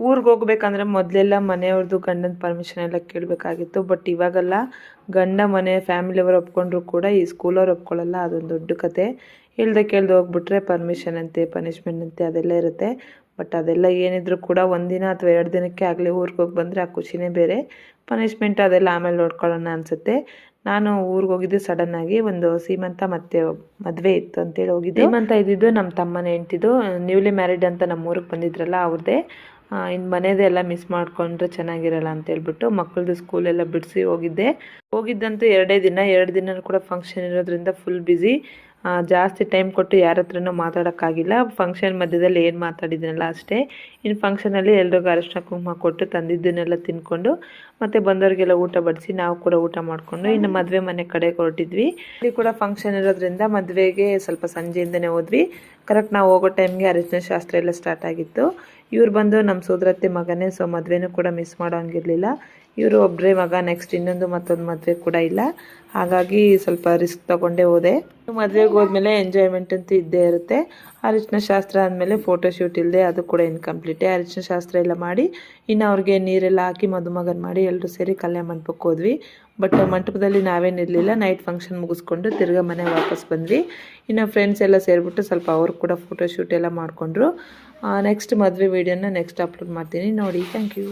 ಊರಿಗೆ ಹೋಗ್ಬೇಕಂದ್ರೆ ಮೊದಲೆಲ್ಲ ಮನೆಯವ್ರದ್ದು ಗಂಡನ ಪರ್ಮಿಷನ್ ಎಲ್ಲ ಕೇಳಬೇಕಾಗಿತ್ತು. ಬಟ್ ಇವಾಗೆಲ್ಲ ಗಂಡ ಮನೆ ಫ್ಯಾಮಿಲಿಯವರು ಒಪ್ಕೊಂಡ್ರು ಕೂಡ ಈ ಸ್ಕೂಲವ್ರು ಒಪ್ಕೊಳ್ಳಲ್ಲ. ಅದೊಂದು ದೊಡ್ಡ ಕತೆ. ಹೇಳ್ದೆ ಕೇಳ್ದೆ ಹೋಗ್ಬಿಟ್ರೆ ಪರ್ಮಿಷನ್ ಅಂತೆ, ಪನಿಷ್ಮೆಂಟ್ ಅಂತೆ ಅದೆಲ್ಲ ಇರುತ್ತೆ. ಬಟ್ ಅದೆಲ್ಲ ಏನಿದ್ರು ಕೂಡ ಒಂದಿನ ಅಥವಾ 2 ದಿನಕ್ಕೆ ಆಗಲಿ ಊರಿಗೆ ಹೋಗಿ ಬಂದರೆ ಆ ಖುಷಿನೇ ಬೇರೆ. ಪನಿಷ್ಮೆಂಟ್ ಅದೆಲ್ಲ ಆಮೇಲೆ ನೋಡ್ಕೊಳ್ಳೋಣ ಅನಿಸುತ್ತೆ. ನಾನು ಊರಿಗೆ ಹೋಗಿದ್ದು ಸಡನ್ನಾಗಿ, ಒಂದು ಸೀಮಂತ ಮತ್ತು ಮದುವೆ ಇತ್ತು ಅಂತೇಳಿ ಹೋಗಿದ್ದೆ. ಸೀಮಂತ ಇದ್ದಿದ್ದು ನಮ್ಮ ತಮ್ಮನ ಹೆಂಡ್ತಿದು, ನ್ಯೂಲಿ ಮ್ಯಾರಿಡ್ ಅಂತ ನಮ್ಮ ಊರಿಗೆ ಬಂದಿದ್ರಲ್ಲ ಅವ್ರದ್ದೇ. ಇನ್ನು ಮನೆಯದೆಲ್ಲ ಮಿಸ್ ಮಾಡಿಕೊಂಡ್ರೆ ಚೆನ್ನಾಗಿರಲ್ಲ ಅಂತೇಳ್ಬಿಟ್ಟು ಮಕ್ಕಳದ್ದು ಸ್ಕೂಲೆಲ್ಲ ಬಿಡಿಸಿ ಹೋಗಿದ್ದಂತೂ 2 ದಿನ. 2 ದಿನ ಕೂಡ ಫಂಕ್ಷನ್ ಇರೋದ್ರಿಂದ ಫುಲ್ ಬ್ಯುಸಿ. ಜಾಸ್ತಿ ಟೈಮ್ ಕೊಟ್ಟು ಯಾರ ಹತ್ರನೂ ಮಾತಾಡೋಕ್ಕಾಗಿಲ್ಲ. ಫಂಕ್ಷನ್ ಮಧ್ಯದಲ್ಲಿ ಏನು ಮಾತಾಡಿದ್ದೀನಲ್ಲ ಅಷ್ಟೇ. ಇನ್ನು ಫಂಕ್ಷನಲ್ಲಿ ಎಲ್ರಿಗೂ ಅರಿಶಿನ ಕುಂಕುಮ ಕೊಟ್ಟು ತಂದಿದ್ದನ್ನೆಲ್ಲ ತಿನ್ಕೊಂಡು ಮತ್ತು ಬಂದವರಿಗೆಲ್ಲ ಊಟ ಬಡಿಸಿ ನಾವು ಕೂಡ ಊಟ ಮಾಡಿಕೊಂಡು ಇನ್ನು ಮದುವೆ ಮನೆ ಕಡೆಗೆ ಹೊರಟಿದ್ವಿ. ಇಲ್ಲಿ ಕೂಡ ಫಂಕ್ಷನ್ ಇರೋದ್ರಿಂದ ಮದುವೆಗೆ ಸ್ವಲ್ಪ ಸಂಜೆಯಿಂದನೇ ಹೋದ್ವಿ. ಕರೆಕ್ಟ್ ನಾವು ಹೋಗೋ ಟೈಮ್ಗೆ ಅರಿಶಿನ ಶಾಸ್ತ್ರ ಎಲ್ಲ ಸ್ಟಾರ್ಟ್ ಆಗಿತ್ತು. ಇವ್ರು ಬಂದು ನಮ್ಮ ಸೋದರತ್ತೆ ಮಗನೇ. ಸೊ ಮದುವೆನೂ ಕೂಡ ಮಿಸ್ ಮಾಡೋ ಹಂಗಿರಲಿಲ್ಲ. ಇವರು ಒಬ್ಬರೇ ಮಗ, ನೆಕ್ಸ್ಟ್ ಮತ್ತೊಂದು ಮದುವೆ ಕೂಡ ಇಲ್ಲ. ಹಾಗಾಗಿ ಸ್ವಲ್ಪ ರಿಸ್ಕ್ ತೊಗೊಂಡೇ ಹೋದೆ. ಮದುವೆಗೆ ಹೋದ್ಮೇಲೆ ಎಂಜಾಯ್ಮೆಂಟ್ ಅಂತೂ ಇದ್ದೇ ಇರುತ್ತೆ. ಅರಿಶಿನ ಶಾಸ್ತ್ರ ಆದಮೇಲೆ ಫೋಟೋಶೂಟ್ ಇಲ್ಲದೆ ಅದು ಕೂಡ ಇನ್ಕಂಪ್ಲೀಟೇ. ಅರಿಶಿನ ಶಾಸ್ತ್ರ ಎಲ್ಲ ಮಾಡಿ ಇನ್ನು ಅವ್ರಿಗೆ ನೀರೆಲ್ಲ ಹಾಕಿ ಮದುಮಗನ ಮಾಡಿ ಎಲ್ಲರೂ ಸೇರಿ ಕಲ್ಯಾಣ ಮಂಟಪಕ್ಕೆ ಹೋದ್ವಿ. ಬಟ್ ಮಂಟಪದಲ್ಲಿ ನಾವೇನಿರಲಿಲ್ಲ. ನೈಟ್ ಫಂಕ್ಷನ್ ಮುಗಿಸ್ಕೊಂಡು ತಿರ್ಗಾ ಮನೆ ವಾಪಸ್ ಬಂದ್ವಿ. ಇನ್ನು ಫ್ರೆಂಡ್ಸ್ ಎಲ್ಲ ಸೇರಿಬಿಟ್ಟು ಸ್ವಲ್ಪ ಅವರು ಕೂಡ ಫೋಟೋಶೂಟ್ ಎಲ್ಲ ಮಾಡಿಕೊಂಡ್ರು. ನೆಕ್ಸ್ಟ್ ಮದುವೆ ವೀಡಿಯೋನ ನೆಕ್ಸ್ಟ್ ಅಪ್ಲೋಡ್ ಮಾಡ್ತೀನಿ ನೋಡಿ. Thank you.